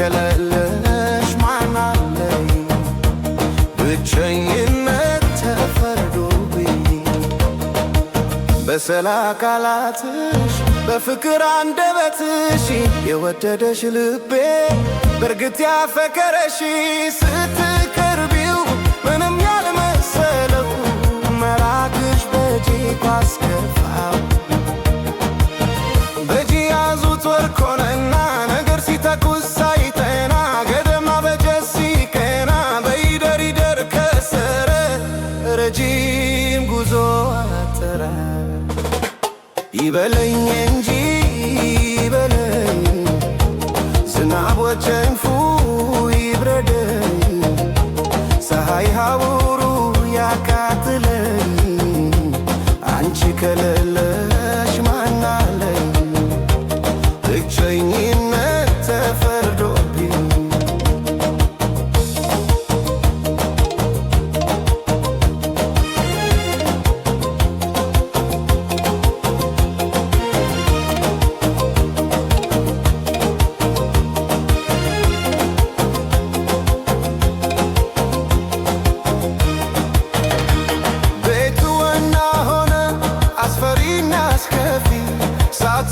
ከሌለሽ ማን አለኝ ብቸኝነት ተፈርዶብኝ በሰላ ቃላትሽ በፍቅር አንደበትሽ የወደደሽ ልቤ በርግጥ ያፈቀረሽ ስትቀርቢው ምንም ያልመሰለው መራቅሽ በእጅ ካስከፋው በእጅ ያዙት ወርቅ ሆነና ነገር ሲተኩስ ሳይጠና ገደማ በጀት ሲቀና በይደር ይደር ከሰረ ረጅም ጉዞ አጠረ ይበለኝ እንጂ ይበለኝ ዝናብ ወጨንፉ ይብረደኝ ፀሐይ ሐሩሩ ያቃጥለኝ አንቺ ከሌለሽ ማን አለኝ ብቸኝነት ተፈርዶብኝ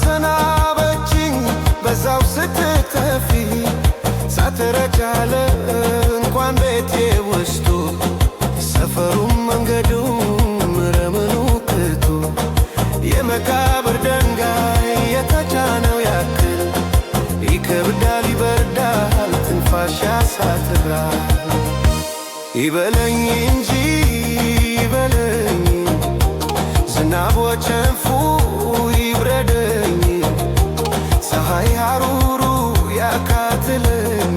ሳትሰናበችኝ በዛው ስትተፊ ሳትረጫለ እንኳን ቤቴ ውስጡ ሰፈሩም መንገዱም ረምኑ ቅጡ የመቃብር ድንጋይ የተጫነው ያክል ይከብዳል ይበርዳል ትንፋሽ ያሳትራል ይበለኝ እንጂ ይበለኝ ዝናብ ወጨንፉ ይብረደኝ ፀሐይ ሐሩሩ ያቃጥለኝ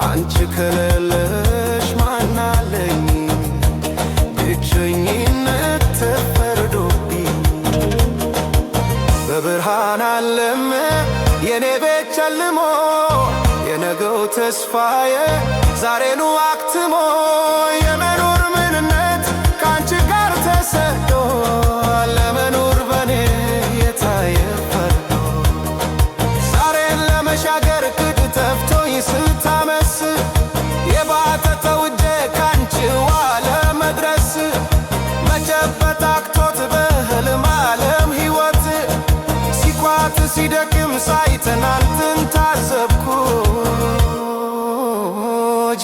አንቺ ከሌለሽ ማን አለኝ ብቸኝነት ተፈርዶብኝ በብርሃን አለም የኔ ቤት ጨልሞ የነገው ተስፋዬ ዛሬኑ አክትሞ የመኖር ምንነት ከአንቺ ጋር ተሰዶ ለመኖር በኔ የታየ ፈርዶ ዛሬን ለመሻገር ቅድ ተፍቶኝ ስታመስ የባተተው እጄ ካንቺዋ ለመድረስ መጨበጥ አቅቶት በህልም ዓለም ሕይወት ሲኳት ሲደክም ሳይተናንትን ታዘብኩ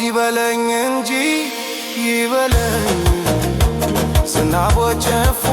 ይበለኝ እንጂ ይበለኝ ዝናብ ወጨንፉ